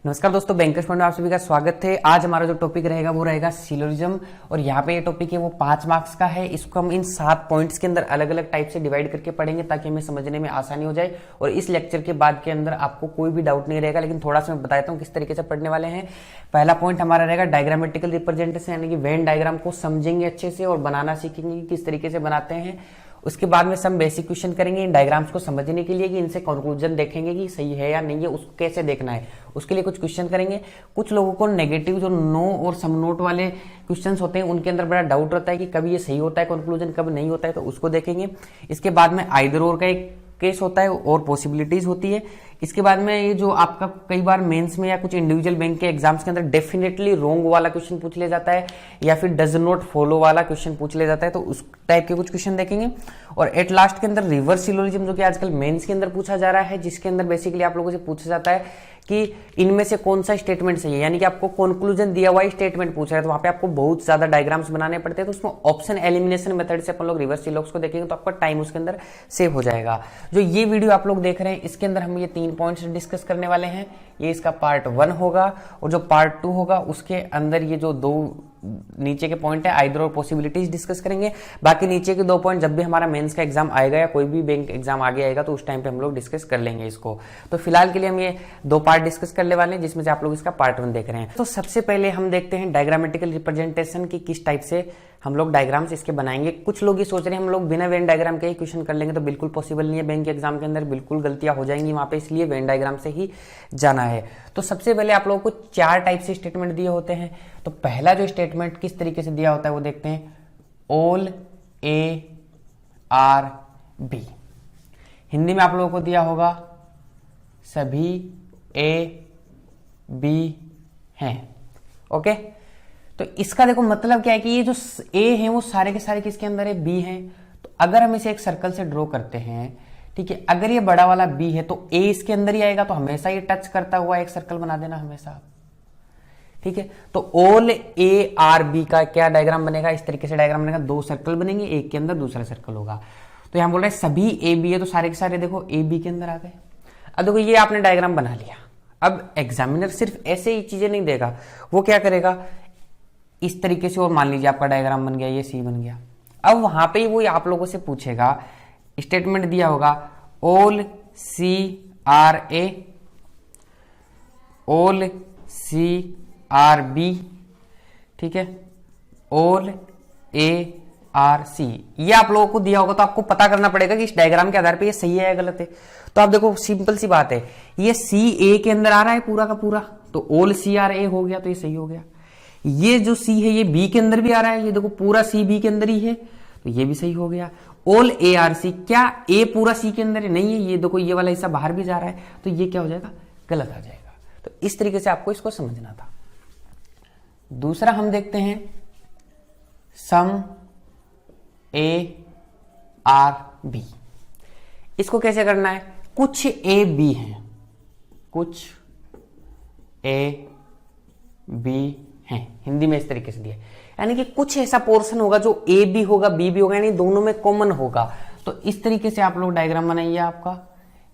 नमस्कार दोस्तों, bankers point में आप सभी का स्वागत है। आज हमारा जो टॉपिक रहेगा वो रहेगा सिलोजिज्म। और यहाँ पे ये टॉपिक है वो 5 मार्क्स का है। इसको हम इन 7 पॉइंट्स के अंदर अलग अलग टाइप से डिवाइड करके पढ़ेंगे ताकि हमें समझने में आसानी हो जाए। और इस लेक्चर के बाद के अंदर आपको कोई भी डाउट नहीं रहेगा, लेकिन थोड़ा सा मैं बताता हूँ किस तरीके से पढ़ने वाले हैं। पहला पॉइंट हमारा रहेगा डायग्रामेटिकल रिप्रेजेंटेशन, यानी कि वेन डायग्राम को समझेंगे अच्छे से और बनाना सीखेंगे कि किस तरीके से बनाते हैं। उसके बाद में सम बेसिक क्वेश्चन करेंगे इन डायग्राम्स को समझने के लिए कि इनसे कंक्लूजन देखेंगे कि सही है या नहीं है, उसको कैसे देखना है। उसके लिए कुछ क्वेश्चन करेंगे। कुछ लोगों को नेगेटिव जो नो और सम नोट वाले क्वेश्चंस होते हैं उनके अंदर बड़ा डाउट रहता है कि कब ये सही होता है कंक्लूजन, कब नहीं होता है, तो उसको देखेंगे। इसके बाद में आइदर और का एक केस होता है और पॉसिबिलिटीज होती है। इसके बाद में ये जो आपका कई बार मेंस में या कुछ इंडिविजुअल बैंक के एग्जाम्स के अंदर डेफिनेटली रॉन्ग वाला क्वेश्चन पूछ लिया जाता है या फिर डज नॉट फॉलो वाला क्वेश्चन पूछ लिया जाता है, तो उस टाइप के कुछ क्वेश्चन देखेंगे। और एट लास्ट के अंदर रिवर्स सिलोजिज्म, जो कि आजकल मेंस के अंदर पूछा जा रहा है, जिसके अंदर बेसिकली आप लोगों से पूछा जाता है कि इनमें से कौन सा स्टेटमेंट सही है, यानी कि आपको कंक्लूजन दिया हुआ स्टेटमेंट पूछ रहा है तो वहां पे आपको बहुत ज्यादा डायग्राम्स बनाने पड़ते हैं। तो उसमें ऑप्शन एलिमिनेशन मेथड से अपन लोग रिवर्स सिलोक्स को देखेंगे तो आपका टाइम उसके अंदर सेव हो जाएगा। जो ये वीडियो आप लोग देख रहे हैं इसके अंदर हम ये 3 पॉइंट्स डिस्कस करने वाले हैं। ये इसका पार्ट 1 होगा और जो पार्ट 2 होगा उसके अंदर ये जो 2 नीचे के पॉइंट है आइदर और पॉसिबिलिटीज डिस्कस करेंगे। बाकी नीचे के 2 पॉइंट जब भी हमारा मेंस का एग्जाम आएगा या कोई भी बैंक एग्जाम आगे आएगा तो उस टाइम पे हम लोग डिस्कस कर लेंगे इसको। तो फिलहाल के लिए हम ये 2 पार्ट डिस्कस करने वाले हैं, जिसमें से आप लोग इसका पार्ट 1 देख रहे हैं। तो सबसे पहले हम देखते हैं डायग्रामेटिकल रिप्रेजेंटेशन की किस टाइप से हम लोग डायग्राम्स इसके बनाएंगे। कुछ लोग ये सोच रहे हैं हम लोग बिना वेन डायग्राम के ही क्वेश्चन कर लेंगे, तो बिल्कुल पॉसिबल नहीं है। बैंक के एग्जाम के अंदर बिल्कुल गलतियां हो जाएंगी वहां पे, इसलिए वेन डायग्राम से ही जाना है। तो सबसे पहले आप लोगों को 4 टाइप से स्टेटमेंट दिए होते हैं। तो पहला जो स्टेटमेंट किस तरीके से दिया होता है वो देखते हैं। All A are B, Hindi में आप लोगों को दिया होगा सभी ए बी हैं। ओके, तो इसका देखो मतलब क्या है कि ये जो ए है वो सारे के सारे किसके अंदर है, बी है। तो अगर हम इसे एक सर्कल से ड्रॉ करते हैं, ठीक है, अगर ये बड़ा वाला बी है तो ए इसके अंदर ही आएगा, तो हमेशा ये टच करता हुआ एक सर्कल बना देना हमेशा, ठीक है। तो ऑल ए आर बी का क्या डायग्राम बनेगा, इस तरीके से डायग्राम बनेगा। 2 सर्कल बनेंगे, एक के अंदर दूसरा सर्कल होगा। तो यहां बोल रहे हैं सभी ए बी है, तो सारे के सारे देखो ए बी के अंदर आ गए। अब देखो ये आपने डायग्राम बना लिया। अब एग्जामिनर सिर्फ ऐसे ही चीजें नहीं देगा, वो क्या करेगा इस तरीके से, और मान लीजिए आपका डायग्राम बन गया, ये सी बन गया। अब वहां पे वो आप लोगों से पूछेगा, स्टेटमेंट दिया होगा all C R A, all C are B, ठीक है, ऑल ए आर सी, ये आप लोगों को दिया होगा। तो आपको पता करना पड़ेगा कि इस डायग्राम के आधार पे ये सही है या गलत है। तो आप देखो सिंपल सी बात है, ये सी ए के अंदर आ रहा है पूरा का पूरा, तो ऑल सी आर ए हो गया, तो ये सही हो गया। ये जो सी है ये बी के अंदर भी आ रहा है, ये देखो पूरा सी बी के अंदर ही है, तो ये भी सही हो गया। ऑल ए आर सी, क्या ए पूरा सी के अंदर है, नहीं है, ये देखो ये वाला हिस्सा बाहर भी जा रहा है, तो ये क्या हो जाएगा, गलत आ जाएगा। तो इस तरीके से आपको इसको समझना था। दूसरा हम देखते हैं सम ए आर बी। इसको कैसे करना है, कुछ ए बी है, कुछ ए बी हैं, हिंदी में इस तरीके से दिया, यानी कि कुछ ऐसा पोर्शन होगा जो ए भी होगा बी भी होगा, यानी दोनों में कॉमन होगा। तो इस तरीके से आप लोग डायग्राम बनाइए। आपका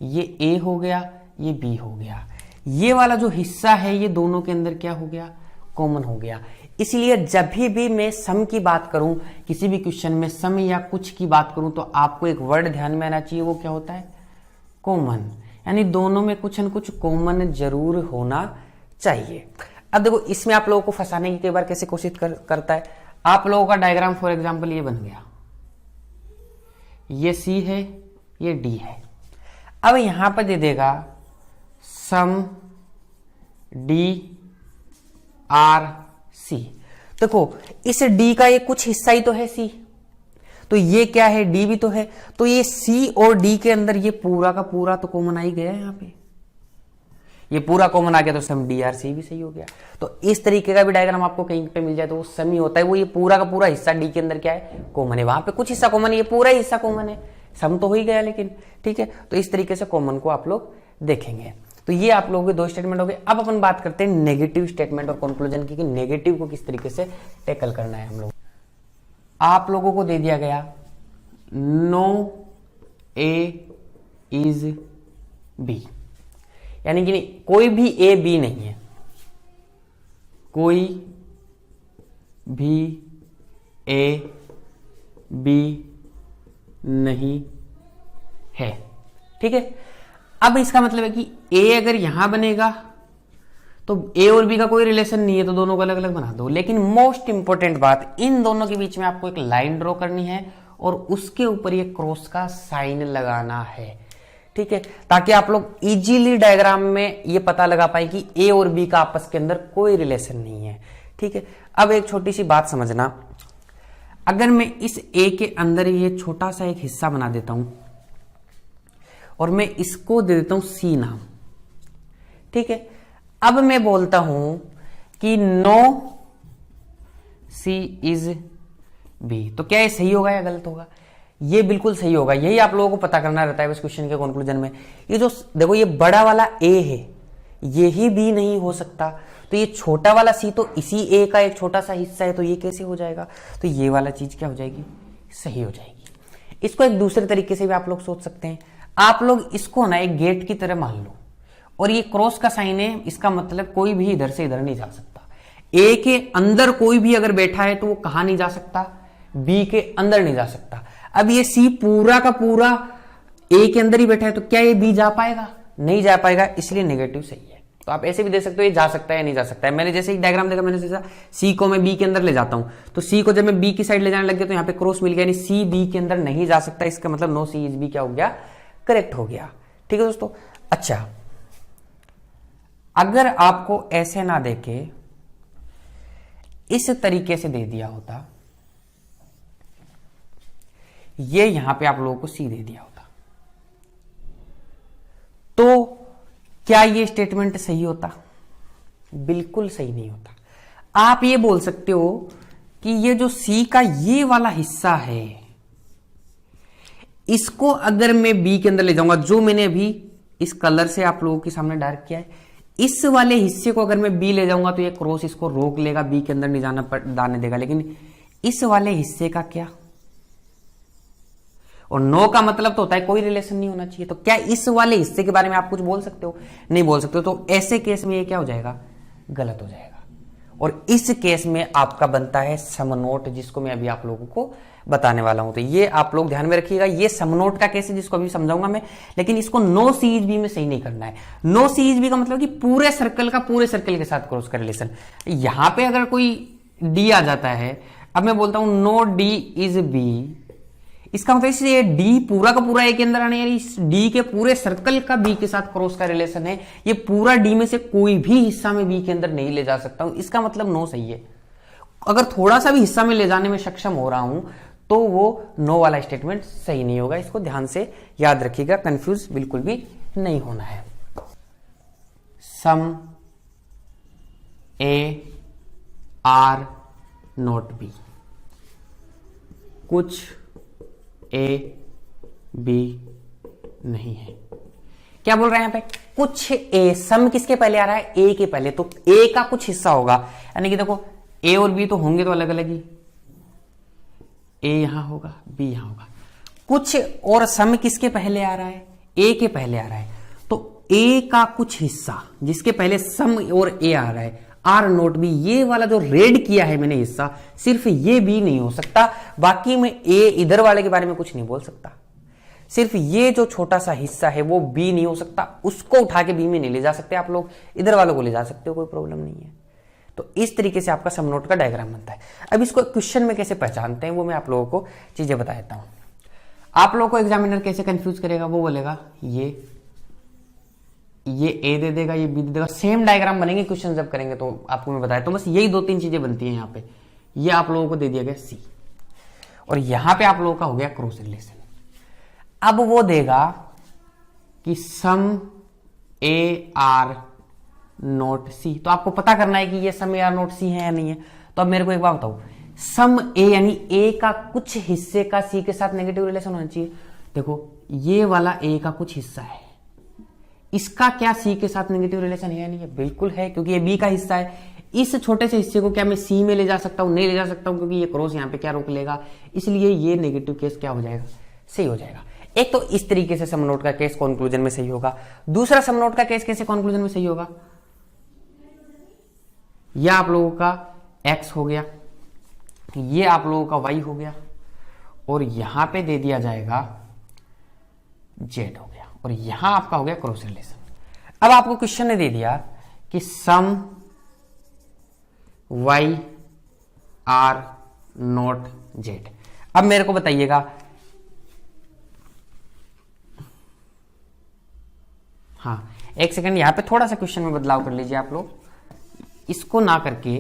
ये ए हो गया, ये बी हो गया, ये वाला जो हिस्सा है ये दोनों के अंदर क्या हो गया, कॉमन हो गया। इसलिए जब भी मैं सम की बात करूं, किसी भी क्वेश्चन में सम या कुछ की बात करूं, तो आपको एक वर्ड ध्यान में आना चाहिए, वो क्या होता है, कॉमन, यानी दोनों में कुछ न कुछ कॉमन जरूर होना चाहिए। अब देखो इसमें आप लोगों को फंसाने की कई बार कैसे कोशिश करता है। आप लोगों का डायग्राम फॉर एग्जांपल ये बन गया, ये सी है, ये डी है। अब यहां पर दे देगा सम डी आर सी। देखो इस डी का ये कुछ हिस्सा ही तो है सी, तो ये क्या है, डी भी तो है, तो ये सी और डी के अंदर ये पूरा का पूरा तो कॉमन आ ही गया है। यहां पे ये पूरा कॉमन आ गया, तो सम डी आर सी भी सही हो गया। तो इस तरीके का भी डायग्राम आपको कहीं पे मिल जाए तो वो सम ही होता है, वो ये पूरा का पूरा हिस्सा डी के अंदर क्या है, कॉमन है। वहां पे कुछ हिस्सा कॉमन है, ये पूरा हिस्सा कॉमन है, सम तो हो ही गया लेकिन, ठीक है। तो इस तरीके से कॉमन को आप लोग देखेंगे। तो ये आप लोगों के 2 स्टेटमेंट हो गए। अब अपन बात करते हैं नेगेटिव स्टेटमेंट और कंक्लूजन की, कि नेगेटिव को किस तरीके से टैकल करना है हम लोग। आप लोगों को दे दिया गया नो ए इज बी, यानी कि कोई भी ए बी नहीं है, कोई भी ए बी नहीं है। ठीक है, अब इसका मतलब है कि ए अगर यहां बनेगा तो ए और बी का कोई रिलेशन नहीं है, तो दोनों को अलग अलग बना दो। लेकिन मोस्ट इंपॉर्टेंट बात, इन दोनों के बीच में आपको एक लाइन ड्रॉ करनी है और उसके ऊपर ये क्रॉस का साइन लगाना है। ठीक है, ताकि आप लोग इजीली डायग्राम में ये पता लगा पाए कि ए और बी का आपस के अंदर कोई रिलेशन नहीं है। ठीक है, अब एक छोटी सी बात समझना, अगर मैं इस ए के अंदर ये छोटा सा एक हिस्सा बना देता हूं और मैं इसको दे देता हूं सी नाम। ठीक है, अब मैं बोलता हूं कि नो सी इज बी, तो क्या ये सही होगा या गलत होगा? ये बिल्कुल सही होगा। यही आप लोगों को पता करना रहता है बस क्वेश्चन के कंक्लूजन में। ये जो देखो ये बड़ा वाला ए है, यही बी नहीं हो सकता, तो ये छोटा वाला सी तो इसी ए का एक छोटा सा हिस्सा है, तो ये कैसे हो जाएगा? तो ये वाला चीज क्या हो जाएगी? सही हो जाएगी। इसको एक दूसरे तरीके से भी आप लोग सोच सकते हैं। आप लोग इसको ना एक गेट की तरह मान लो, और ये क्रॉस का साइन है, इसका मतलब कोई भी इधर से इधर नहीं जा सकता। ए के अंदर कोई भी अगर बैठा है तो वो कहां नहीं जा सकता? बी के अंदर नहीं जा सकता। अब ये सी पूरा का पूरा ए के अंदर ही बैठा है, तो क्या ये बी जा पाएगा? नहीं जा पाएगा, इसलिए नेगेटिव सही है। तो आप ऐसे भी दे सकते हो, ये जा सकता है या नहीं जा सकता है। मैंने जैसे एक डायग्राम देखा, मैंने सोचा सी को मैं बी के अंदर ले जाता हूं, तो सी को जब मैं बी की साइड ले जाने लग गया तो यहाँ पे क्रॉस मिल गया, यानी सी बी के अंदर नहीं जा सकता। इसका मतलब नो सी इज बी क्या हो गया? करेक्ट हो गया। ठीक है दोस्तों। अच्छा, अगर आपको ऐसे ना देके इस तरीके से दे दिया होता, ये यहां पे आप लोगों को सी दे दिया होता, तो क्या ये स्टेटमेंट सही होता? बिल्कुल सही नहीं होता। आप ये बोल सकते हो कि ये जो सी का ये वाला हिस्सा है, इसको अगर मैं बी के अंदर ले जाऊंगा, जो मैंने अभी इस कलर से आप लोगों के सामने डार्क किया है, इस वाले हिस्से को अगर मैं बी ले जाऊंगा तो ये क्रॉस इसको रोक लेगा, बी के अंदर नहीं जाने देगा। लेकिन इस वाले हिस्से का क्या? और नो का मतलब तो होता है कोई रिलेशन नहीं होना चाहिए। तो क्या इस वाले हिस्से के बारे में आप कुछ बोल सकते हो? नहीं बोल सकते हो। तो ऐसे केस में ये क्या हो जाएगा? गलत हो जाएगा। और इस केस में आपका बनता है समनोट, जिसको मैं अभी आप लोगों को बताने वाला हूं। तो ये आप लोग ध्यान में रखिएगा, ये समनोट का केस है जिसको अभी समझाऊंगा मैं। लेकिन इसको नो सी इज बी में सही नहीं करना है। नो सी इज बी का मतलब कि पूरे सर्कल का पूरे सर्कल के साथ क्रॉस का रिलेशन। यहां पे अगर कोई डी आ जाता है, अब मैं बोलता हूं नो डी इज बी, इसका मतलब इसलिए डी पूरा का पूरा ए के अंदर आने, यानी इस डी के पूरे सर्कल का बी के साथ क्रॉस का रिलेशन है। ये पूरा डी में से कोई भी हिस्सा में बी के अंदर नहीं ले जा सकता हूं, इसका मतलब नो सही है। अगर थोड़ा सा भी हिस्सा में ले जाने में सक्षम हो रहा हूं तो वो नो वाला स्टेटमेंट सही नहीं होगा। इसको ध्यान से याद रखिएगा, कंफ्यूज बिल्कुल भी नहीं होना है। सम ए आर नॉट बी, कुछ ए बी नहीं है। क्या बोल रहे हैं यहां पे? कुछ ए, सम किसके पहले आ रहा है? ए के पहले, तो ए का कुछ हिस्सा होगा। यानी कि देखो ए और बी तो होंगे तो अलग अलग ही, ए यहां होगा, बी यहां होगा। कुछ और सम किसके पहले आ रहा है? ए के पहले आ रहा है। तो ए का कुछ हिस्सा जिसके पहले सम और ए आ रहा है, आर नोट बी, ये वाला जो रेड किया है मैंने हिस्सा, सिर्फ ये बी नहीं हो सकता। बाकी में ए इधर वाले के बारे में कुछ नहीं बोल सकता। सिर्फ ये जो छोटा सा हिस्सा है वो बी नहीं हो सकता, उसको उठा के बी में नहीं ले जा सकते आप लोग, इधर वालों को ले जा सकते हो, कोई प्रॉब्लम नहीं है। तो इस तरीके से आपका सम नोट का डायग्राम बनता है। अब इसको क्वेश्चन में कैसे पहचानते हैं वो मैं आप लोगों को चीजें बता देता हूं। आप लोगों को एग्जामिनर कैसे कंफ्यूज करेगा, वो बोलेगा ये ए दे देगा, ये बी दे देगा। सेम डायग्राम बनेंगे क्वेश्चन जब करेंगे, तो आपको मैं बताया। तो बस यही दो तीन चीजें बनती हैं यहाँ पे। ये आप लोगों को दे दिया गया सी, और यहां पे आप लोगों का हो गया क्रॉस रिलेशन। अब वो देगा कि सम ए आर नोट सी, तो आपको पता करना है कि ये सम ए आर नोट सी है या नहीं है। तो अब मेरे को एक बात बताओ, सम ए यानी ए का कुछ हिस्से का सी के साथ नेगेटिव रिलेशन होना चाहिए। देखो ये वाला ए का कुछ हिस्सा है, इसका क्या सी के साथ नेगेटिव रिलेशन है या नहीं है? बिल्कुल है, क्योंकि ये बी का हिस्सा है। इस छोटे से हिस्से को क्या मैं सी में ले जा सकता हूं? नहीं ले जा सकता हूं, क्योंकि ये क्रॉस यहां पे क्या रोक लेगा, इसलिए ये नेगेटिव केस क्या हो जाएगा? सही हो जाएगा। एक तो इस तरीके से सम नोट का केस कंक्लूजन में सही होगा। दूसरा सम नोट का केस कैसे कंक्लूजन में सही होगा? यह आप लोगों का x हो गया, ये आप लोगों का y हो गया, और यहां पे दे दिया जाएगा z हो गया, और यहां आपका हो गया क्रॉस रिलेशन। अब आपको क्वेश्चन ने दे दिया कि सम y आर नॉट z। अब मेरे को बताइएगा, हाँ एक सेकंड, यहां पे थोड़ा सा क्वेश्चन में बदलाव कर लीजिए आप लोग, इसको ना करके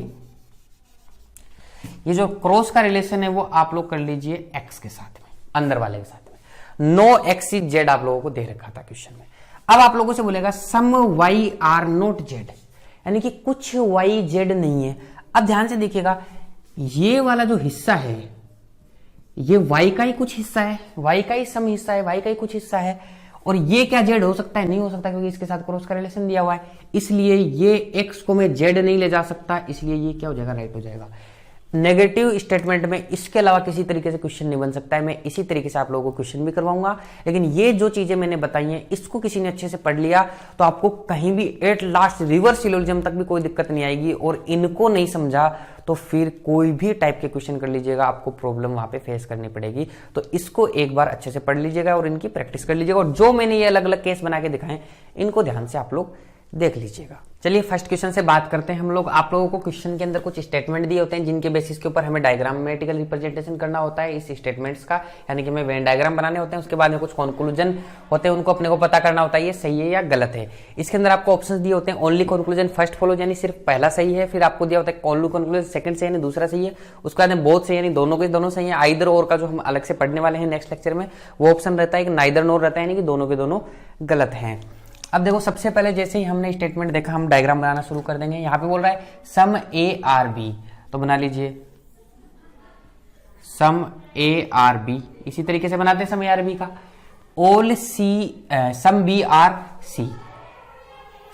ये जो क्रॉस का रिलेशन है वो आप लोग कर लीजिए x के साथ में, अंदर वाले के साथ में। नो एक्स इज जेड आप लोगों को दे रखा था क्वेश्चन में। अब आप लोगों से बोलेगा सम y आर नॉट जेड, यानी कि कुछ y जेड नहीं है। अब ध्यान से देखिएगा, ये वाला जो हिस्सा है ये y का ही कुछ हिस्सा है, y का ही सम हिस्सा है, y का ही कुछ हिस्सा है, और ये क्या z हो सकता है? नहीं हो सकता, क्योंकि इसके साथ क्रॉस का रिलेशन दिया हुआ है, इसलिए ये x को मैं z नहीं ले जा सकता, इसलिए ये क्या हो जाएगा? राइट हो जाएगा। नेगेटिव स्टेटमेंट में इसके अलावा किसी तरीके से क्वेश्चन नहीं बन सकता है। मैं इसी तरीके से आप लोगों को क्वेश्चन भी करवाऊंगा, लेकिन ये जो चीजें मैंने बताई हैं इसको किसी ने अच्छे से पढ़ लिया तो आपको कहीं भी एट लास्ट रिवर्स सिलोजिज्म तक भी कोई दिक्कत नहीं आएगी, और इनको नहीं समझा तो फिर कोई भी टाइप के क्वेश्चन कर लीजिएगा, आपको प्रॉब्लम वहां पे फेस करनी पड़ेगी। तो इसको एक बार अच्छे से पढ़ लीजिएगा और इनकी प्रैक्टिस कर लीजिएगा, और जो मैंने ये अलग अलग केस बना के दिखाए इनको ध्यान से आप लोग देख लीजिएगा। चलिए फर्स्ट क्वेश्चन से बात करते हैं हम लोग। आप लोगों को क्वेश्चन के अंदर कुछ स्टेटमेंट दिए होते हैं जिनके बेसिस के ऊपर हमें डायग्रामेटिकल रिप्रेजेंटेशन करना होता है इस स्टेटमेंट्स का, यानी कि हमें वेन डायग्राम बनाने होते हैं। उसके बाद में कुछ कंक्लूजन होते हैं, उनको अपने को पता करना होता है ये सही है या गलत है। इसके अंदर आपको ऑप्शन दिए होते हैं, ओनली कंक्लूजन फर्स्ट फॉलो, यानी सिर्फ पहला सही है। फिर आपको दिया होता है ओनली कंक्लूजन सेकंड सही यानी दूसरा सही है। उसके बाद में बोथ सही यानी दोनों के दोनों सही है। आइदर और का जो हम अलग से पढ़ने वाले हैं नेक्स्ट लेक्चर में वो ऑप्शन रहता है कि नाइदर नोर रहता है, यानी कि दोनों के दोनों गलत हैं। अब देखो सबसे पहले जैसे ही हमने स्टेटमेंट देखा हम डायग्राम बनाना शुरू कर देंगे। यहां पे बोल रहा है सम ए आर बी, तो बना लीजिए सम ए आर बी। इसी तरीके से बनाते हैं सम ए आर बी का। All C some B are C,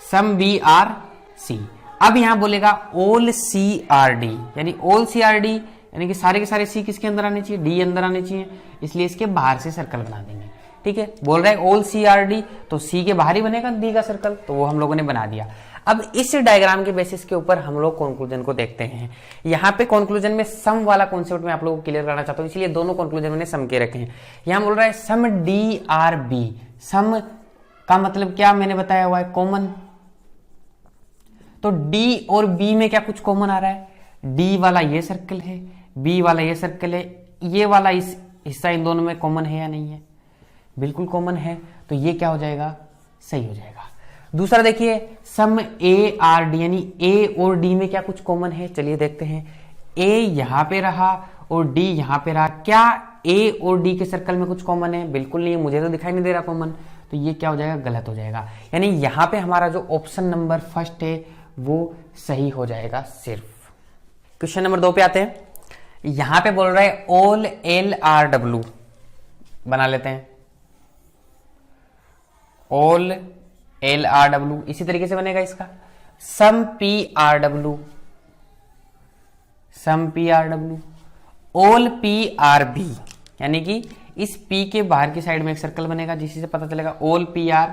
some B are C. अब यहां बोलेगा ऑल सी आर डी, यानी ऑल सी आर डी यानी कि सारे के सारे सी किसके अंदर आने चाहिए? डी अंदर आने चाहिए, इसलिए इसके बाहर से सर्कल बना देंगे। ठीक है, बोल रहा है ऑल सी आर डी, तो सी के बाहर ही बनेगा डी का सर्कल, तो वो हम लोगों ने बना दिया। अब इस डायग्राम के बेसिस के ऊपर हम लोग कंक्लूजन को देखते हैं। यहाँ पे कंक्लूजन में सम वाला कॉन्सेप्ट में आप लोगों को क्लियर करना चाहता हूँ, इसलिए दोनों कंक्लूजन मैंने सम के रखे हैं। यहाँ बोल रहा है सम डी आर बी, सम का मतलब क्या मैंने बताया हुआ है? कॉमन। तो डी और बी में क्या कुछ कॉमन आ रहा है? डी वाला ये सर्कल है, बी वाला ये सर्कल है, ये वाला इस हिस्सा इन दोनों में कॉमन है या नहीं है? बिल्कुल कॉमन है, तो ये क्या हो जाएगा? सही हो जाएगा। दूसरा देखिए सम ए आर डी, यानी ए और डी में क्या कुछ कॉमन है? चलिए देखते हैं। ए यहां पे रहा और डी यहां पे रहा, क्या ए और डी के सर्कल में कुछ कॉमन है? बिल्कुल नहीं है, मुझे तो दिखाई नहीं दे रहा कॉमन, तो ये क्या हो जाएगा? गलत हो जाएगा। यानी यहां पे हमारा जो ऑप्शन नंबर फर्स्ट है वो सही हो जाएगा सिर्फ। क्वेश्चन नंबर 2 पे आते हैं। यहां पे बोल रहा है ऑल एल आर डब्ल्यू, बना लेते हैं ऑल एल आर डब्ल्यू। इसी तरीके से बनेगा इसका some P are W, some P are W, all P are B, यानी कि इस पी के बाहर की साइड में एक सर्कल बनेगा जिससे से पता चलेगा ऑल पी आर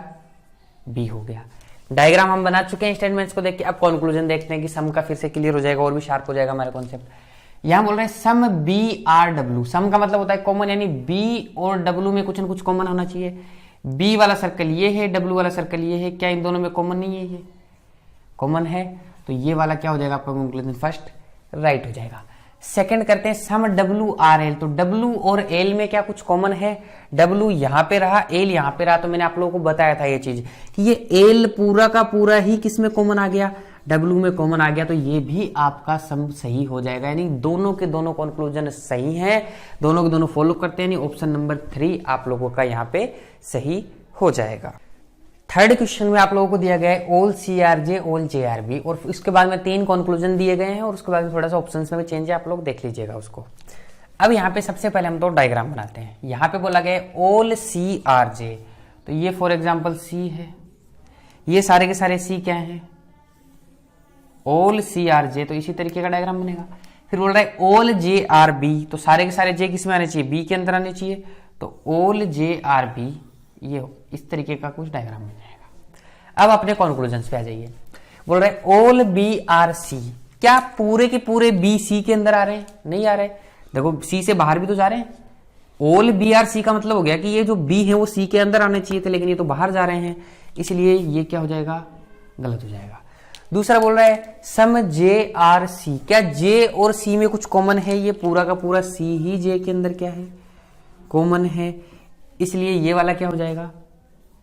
बी हो गया। डायग्राम हम बना चुके हैं स्टेटमेंट्स को देख के। अब कंक्लूजन देखते हैं कि सम का फिर से क्लियर हो जाएगा और भी शार्प हो जाएगा हमारा कॉन्सेप्ट। यहां बोल रहे हैं सम बी आर डब्ल्यू, सम का मतलब होता है कॉमन, यानी बी और डब्ल्यू में कुछ न कुछ कॉमन होना चाहिए। बी वाला सर्कल ये है, डब्ल्यू वाला सर्कल ये है, क्या इन दोनों में कॉमन नहीं है? ये कॉमन है, तो ये वाला क्या हो जाएगा आपका कंक्लूजन फर्स्ट राइट हो जाएगा। सेकंड करते हैं सम डब्ल्यू आर एल, तो डब्ल्यू और एल में क्या कुछ कॉमन है? डब्ल्यू यहां पे रहा, एल यहां पे रहा, तो मैंने आप लोगों को बताया था ये चीज कि ये एल पूरा का पूरा ही किसमें कॉमन आ गया? डब्ल्यू में कॉमन आ गया, तो ये भी आपका सम सही हो जाएगा। यानी दोनों के दोनों कंक्लूजन सही हैं, दोनों के दोनों फॉलो करते हैं, यानी ऑप्शन नंबर 3 आप लोगों का यहाँ पे सही हो जाएगा। थर्ड क्वेश्चन में आप लोगों को दिया गया है all C are J all J are B, और इसके बाद में 3 कंक्लूजन दिए गए हैं, और उसके बाद में थोड़ा सा ऑप्शंस में भी चेंज है, आप लोग देख लीजिएगा उसको। अब यहाँ पे सबसे पहले हम तो डायग्राम बनाते हैं। यहाँ पे बोला गया है ऑल सी आर जे, तो ये फॉर एग्जाम्पल सी है, ये सारे के सारे सी क्या है? ऑल सी आर जे, तो इसी तरीके का डायग्राम बनेगा। फिर बोल रहा है ऑल जे आर बी, तो सारे के सारे जे किस में आने चाहिए? बी के अंदर आने चाहिए, तो ऑल जे आर बी, ये इस तरीके का कुछ डायग्राम बन जाएगा। अब अपने कंक्लूजन पे आ जाइए। बोल रहे ऑल बी आर सी, क्या पूरे के पूरे बी सी के अंदर आ रहे हैं? नहीं आ रहे। देखो सी से बाहर भी तो जा रहे हैं। ऑल बी आर सी का मतलब हो गया कि ये जो बी है वो सी के अंदर आने चाहिए थे, लेकिन ये तो बाहर जा रहे हैं, इसलिए ये क्या हो जाएगा? गलत हो जाएगा। दूसरा बोल रहा है सम जे आर सी, क्या जे और सी में कुछ कॉमन है? ये पूरा का पूरा सी ही जे के अंदर क्या है? कॉमन है, इसलिए ये वाला क्या हो जाएगा?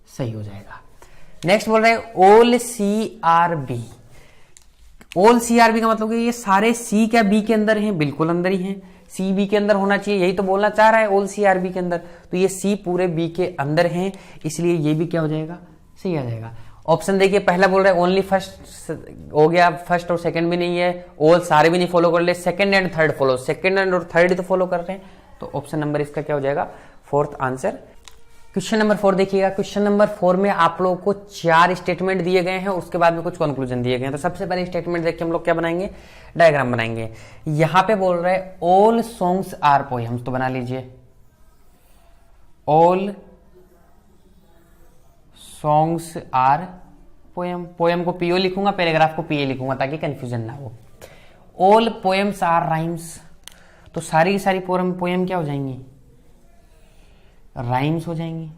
सही हो जाएगा। नेक्स्ट बोल रहा है all C are B. All C are B का मतलब ये सारे सी क्या बी के अंदर हैं? बिल्कुल अंदर ही हैं। सी बी के अंदर होना चाहिए, यही तो बोलना चाह रहा है ऑल सी आर बी के अंदर, तो ये सी पूरे बी के अंदर हैं, इसलिए ये भी क्या हो जाएगा? सही आ जाएगा। ऑप्शन देखिए, पहला बोल रहा है ओनली फर्स्ट हो गया, फर्स्ट और सेकंड भी नहीं है, ऑल सारे भी नहीं फॉलो कर ले, second and third follow, second and और थर्ड तो फॉलो कर रहे हैं, तो ऑप्शन नंबर इसका क्या हो जाएगा? Fourth answer. क्वेश्चन नंबर 4 देखिएगा। क्वेश्चन नंबर 4 में आप लोगों को 4 स्टेटमेंट दिए गए हैं, उसके बाद में कुछ कंक्लूजन दिए गए हैं। तो सबसे पहले स्टेटमेंट देख के हम लोग क्या बनाएंगे? डायग्राम बनाएंगे। यहां पे बोल रहे हैं ऑल सॉन्ग्स आर पोएम्स, तो बना लीजिए all songs are poem. Poem को पीओ लिखूंगा, पैराग्राफ को पीए लिखूंगा ताकि कंफ्यूजन ना हो। ऑल पोएम्स आर राइम्स, तो सारी की सारी पोएम क्या हो जाएंगी? राइम्स हो जाएंगी।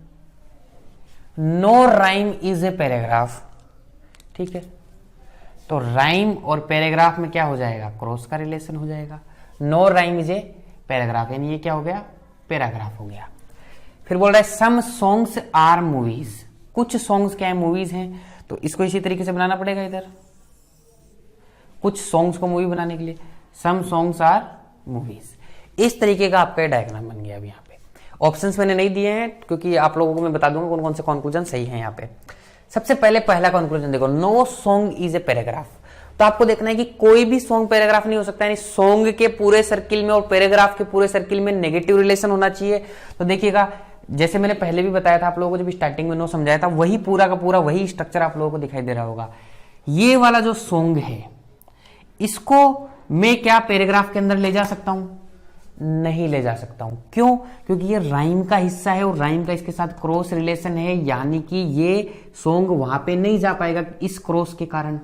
No rhyme is a paragraph, ठीक है, तो राइम और पैराग्राफ में क्या हो जाएगा? क्रॉस का रिलेशन हो जाएगा। No rhyme is a paragraph, यानी ये क्या हो गया? पैराग्राफ हो गया। फिर बोल रहा है सम सॉन्ग्स आर मूवीज, कुछ सॉन्ग्स क्या है? मूवीज हैं, तो इसको इसी तरीके से बनाना पड़ेगा। इधर कुछ सॉन्ग्स को मूवी बनाने के लिए सम सॉन्ग्स आर मूवीज, इस तरीके का आपका डायग्राम बन गया। अब यहाँ पे ऑप्शंस मैंने नहीं दिए हैं क्योंकि आप लोगों को मैं बता दूंगा कौन कौन से कंक्लूजन सही है। यहाँ पे सबसे पहले पहला कंक्लूजन देखो, no song is a paragraph. तो आपको देखना है कि कोई भी सॉन्ग पैराग्राफ नहीं हो सकता, यानी सॉन्ग के पूरे सर्किल में और पैराग्राफ के पूरे सर्किल में नेगेटिव रिलेशन होना चाहिए। तो देखिएगा, जैसे मैंने पहले भी बताया था आप लोगों को, जब स्टार्टिंग में नो समझाया था, वही पूरा का पूरा वही स्ट्रक्चर आप लोगों को दिखाई दे रहा होगा। ये वाला जो सॉन्ग है, इसको मैं क्या पैराग्राफ के अंदर ले जा सकता हूं? नहीं ले जा सकता हूं। क्यों? क्योंकि ये राइम का हिस्सा है और राइम का इसके साथ क्रॉस रिलेशन है, यानी कि ये सॉन्ग वहां पे नहीं जा पाएगा। इस क्रॉस के कारण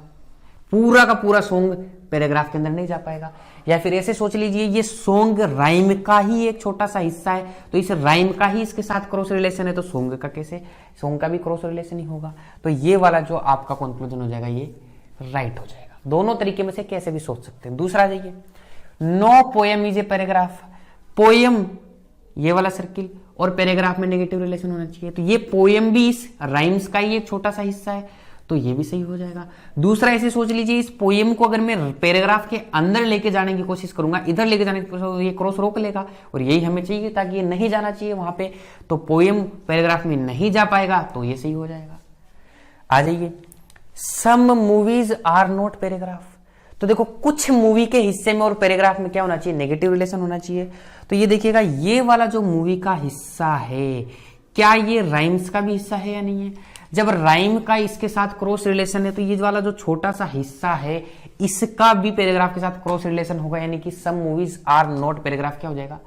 पूरा का पूरा सॉन्ग पैराग्राफ के अंदर नहीं जा पाएगा। या फिर ऐसे सोच लीजिए, ये सॉन्ग राइम का ही एक छोटा सा हिस्सा है, तो इस राइम का ही इसके साथ क्रॉस रिलेशन है, तो सॉन्ग का कैसे? सॉन्ग का भी क्रॉस रिलेशन ही होगा। तो ये वाला जो आपका कंक्लूजन हो जाएगा, ये राइट हो जाएगा। दोनों तरीके में से कैसे भी सोच सकते हैं। दूसरा जाइए, no poem is a paragraph. Poem ये वाला सर्किल और पैराग्राफ में नेगेटिव रिलेशन होना चाहिए, तो ये पोएम भी इस राइम्स का ही एक छोटा सा हिस्सा है, तो ये भी सही हो जाएगा। दूसरा ऐसे सोच लीजिए, इस पोएम को अगर मैं पैराग्राफ के अंदर लेके जाने की कोशिश करूंगा, इधर लेके जाने की कोशिश, ये क्रॉस रोक लेगा और यही हमें चाहिए ताकि ये नहीं जाना चाहिए वहां पे, तो पोएम पैराग्राफ में नहीं जा पाएगा, तो ये सही हो जाएगा। आ जाइए, some movies are not paragraph. तो देखो, कुछ मूवी के हिस्से में और पैराग्राफ में क्या होना चाहिए? नेगेटिव रिलेशन होना चाहिए। तो ये देखिएगा, ये वाला जो मूवी का हिस्सा है, क्या ये राइम्स का भी हिस्सा है या नहीं है? जब राइम का इसके साथ क्रॉस रिलेशन है, तो ये वाला जो छोटा सा हिस्सा है, इसका भी पैराग्राफ के साथ क्रॉस रिलेशन होगा, यानी कि some movies are not paragraph क्या हो जाएगा?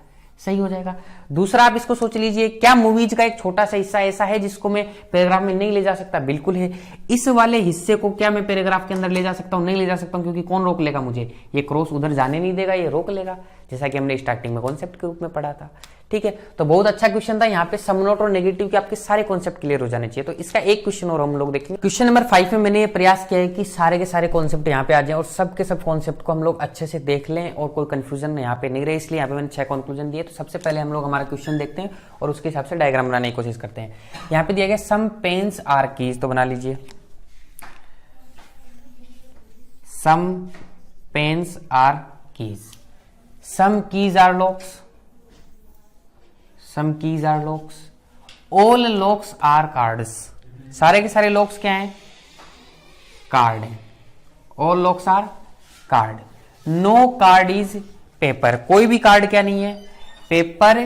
सही हो जाएगा। दूसरा आप इसको सोच लीजिए, क्या मूवीज का एक छोटा सा हिस्सा ऐसा है जिसको मैं पैराग्राफ में नहीं ले जा सकता? बिल्कुल है। इस वाले हिस्से को क्या मैं पैराग्राफ के अंदर ले जा सकता हूं? नहीं ले जा सकता हूं, क्योंकि कौन रोक लेगा मुझे? ये क्रॉस उधर जाने नहीं देगा, ये रोक लेगा, जैसा कि हमने स्टार्टिंग में कॉन्सेप्ट के रूप में पढ़ा था। ठीक है, तो बहुत अच्छा क्वेश्चन था। यहाँ पे सम नॉट और नेगेटिव के आपके सारे कॉन्सेप्ट क्लियर हो जाने चाहिए। तो इसका एक क्वेश्चन और हम लोग देखेंगे। क्वेश्चन नंबर 5 में मैंने ये प्रयास किया है कि सारे के सारे कॉन्सेप्ट यहाँ पे आ जाए और सब के सब कॉन्सेप्ट को हम लोग अच्छे से देख लें और कोई कंफ्यूजन यहाँ पे नहीं रहे, इसलिए यहाँ पे मैंने 6 कंक्लूजन दिए। तो सबसे पहले हम लोग हमारा क्वेश्चन देखते हैं और उसके हिसाब से डायग्राम बनाने की कोशिश करते हैं। यहाँ पे दिया गया सम पेन्स आर कीज, तो बना लीजिए some pens are keys. Some keys are locks, some keys are locks. All locks are cards, सारे के सारे लॉक्स क्या हैं? कार्ड हैं। All locks are card. No card is paper, कोई भी कार्ड क्या नहीं है? पेपर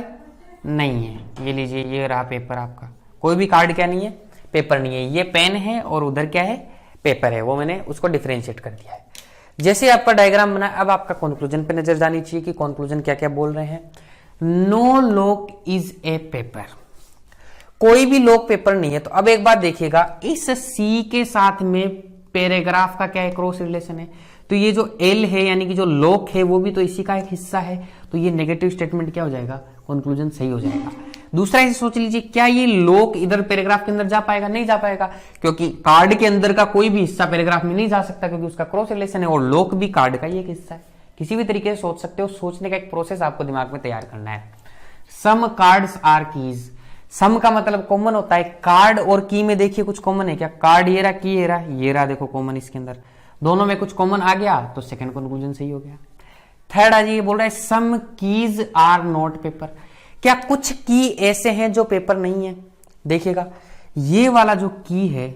नहीं है। ये लीजिए, ये रहा पेपर आपका, कोई भी कार्ड क्या नहीं है? पेपर नहीं है। ये पेन है और उधर क्या है? पेपर है। वो मैंने उसको डिफरेंशिएट कर दिया है। जैसे आपका डायग्राम बना, अब आपका कंक्लूजन पे नजर जानी चाहिए कि कंक्लूजन क्या क्या बोल रहे हैं। No lock is a paper, कोई भी लॉक पेपर नहीं है। तो अब एक बात देखिएगा, इस सी के साथ में पैराग्राफ का क्या है, क्रॉस रिलेशन है। तो ये जो एल है यानी कि जो लोक है वो भी तो इसी का एक हिस्सा है, तो ये नेगेटिव स्टेटमेंट क्या हो जाएगा, कंक्लूजन सही हो जाएगा। दूसरा इसे सोच लीजिए, क्या ये लोक इधर पैराग्राफ के अंदर जा पाएगा, नहीं जा पाएगा, क्योंकि कार्ड के अंदर का कोई भी हिस्सा पैराग्राफ में नहीं जा सकता, क्योंकि उसका क्रॉस रिलेशन है, और लोक भी कार्ड का ही एक हिस्सा है। किसी भी तरीके से सोच सकते हो, सोचने का एक प्रोसेस आपको दिमाग में तैयार करना है। सम कार्ड्स आर कीज, सम का मतलब कॉमन होता है, कार्ड और की में देखिए कुछ कॉमन है क्या, कार्ड ये रहा, की ये रहा, ये रहा, देखो कॉमन इसके अंदर, दोनों में कुछ कॉमन आ गया तो सेकंड कंक्लूजन सही हो गया। थर्ड आज ये बोल रहा है some keys are not paper, क्या कुछ की ऐसे हैं जो पेपर नहीं है। देखिएगा ये वाला जो की है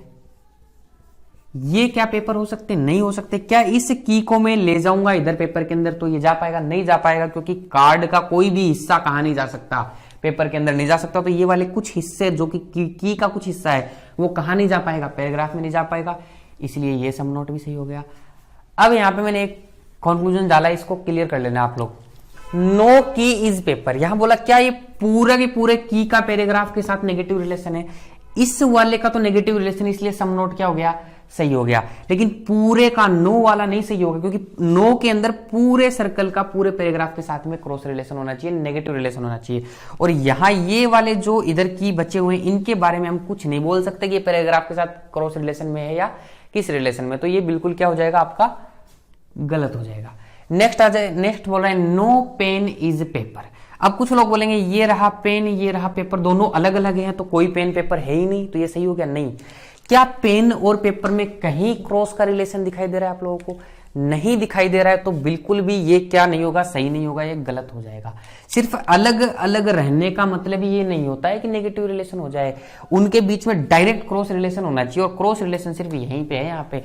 ये क्या पेपर हो सकते, नहीं हो सकते। क्या इस की को मैं ले जाऊंगा इधर पेपर के अंदर तो ये जा पाएगा, नहीं जा पाएगा, क्योंकि कार्ड का कोई भी हिस्सा कहां नहीं जा सकता, पेपर के अंदर नहीं जा सकता। तो ये वाले कुछ हिस्से जो कि की का कुछ हिस्सा है वो कहां नहीं जा पाएगा, पैराग्राफ में नहीं जा पाएगा, इसलिए ये सम नोट भी सही हो गया। अब यहां पे मैंने एक कंक्लूजन डाला, इसको क्लियर कर लेना आप लोग। नो की इज पेपर, यहां बोला क्या ये पूरा के पूरे की का पैराग्राफ के साथ नेगेटिव रिलेशन है, इस वाले का तो नेगेटिव रिलेशन, इसलिए सम नोट क्या हो गया, सही हो गया। लेकिन पूरे का नो वाला नहीं सही होगा, क्योंकि नो के अंदर पूरे सर्कल का पूरे पैराग्राफ के साथ में क्रॉस रिलेशन होना चाहिए, नेगेटिव रिलेशन होना चाहिए। और यहां ये वाले जो इधर की बचे हुए हैं इनके बारे में हम कुछ नहीं बोल सकते कि ये पैराग्राफ के साथ क्रॉस रिलेशन में है या किस रिलेशन में, तो ये बिल्कुल क्या हो जाएगा, आपका गलत हो जाएगा। नेक्स्ट आ जाए, नेक्स्ट बोल रहा है नो पेन इज पेपर। अब कुछ लोग बोलेंगे ये रहा पेन, ये रहा पेपर, दोनों अलग अलग हैं तो कोई पेन पेपर है ही नहीं, तो ये सही हो गया, नहीं। क्या पेन और पेपर में कहीं क्रॉस का रिलेशन दिखाई दे रहा है आप लोगों को, नहीं दिखाई दे रहा है, तो बिल्कुल भी ये क्या नहीं होगा, सही नहीं होगा, ये गलत हो जाएगा। सिर्फ अलग अलग रहने का मतलब ये नहीं होता है कि नेगेटिव रिलेशन हो जाए, उनके बीच में डायरेक्ट क्रॉस रिलेशन होना चाहिए, और क्रॉस रिलेशन सिर्फ यहीं पे है। यहाँ पे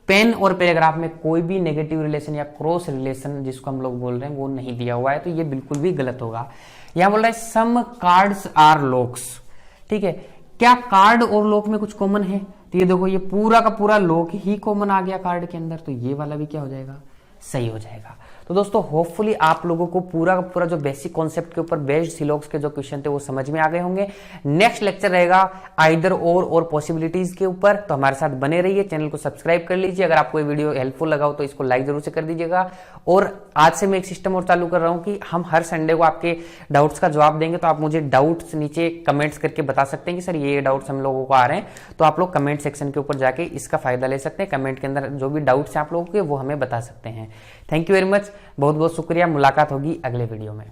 पेन और पैराग्राफ में कोई भी नेगेटिव रिलेशन या क्रॉस रिलेशन जिसको हम लोग बोल रहे हैं वो नहीं दिया हुआ है, तो ये बिल्कुल भी गलत होगा। यहां बोल रहा है सम कार्ड्स आर लॉक्स, ठीक है, क्या कार्ड और लॉक में कुछ कॉमन है, तो ये देखो ये पूरा का पूरा लॉक ही कॉमन आ गया कार्ड के अंदर, तो ये वाला भी क्या हो जाएगा, सही हो जाएगा। तो दोस्तों होपफुली आप लोगों को पूरा का पूरा जो बेसिक कॉन्सेप्ट के ऊपर बेस्ड सिलॉक्स के जो क्वेश्चन थे वो समझ में आ गए होंगे। नेक्स्ट लेक्चर रहेगा आइदर और पॉसिबिलिटीज के ऊपर, तो हमारे साथ बने रहिए, चैनल को सब्सक्राइब कर लीजिए। अगर आपको ये वीडियो हेल्पफुल लगा हो तो इसको लाइक जरूर से कर दीजिएगा। और आज से मैं एक सिस्टम और चालू कर रहा हूँ कि हम हर संडे को आपके डाउट्स का जवाब देंगे, तो आप मुझे डाउट्स नीचे कमेंट्स करके बता सकते हैं कि सर ये डाउट्स हम लोगों को आ रहे हैं, तो आप लोग कमेंट सेक्शन के ऊपर जाके इसका फायदा ले सकते हैं। कमेंट के अंदर जो भी डाउट्स हैं आप लोगों के वो हमें बता सकते हैं। थैंक यू वेरी मच, बहुत बहुत शुक्रिया। मुलाकात होगी अगले वीडियो में।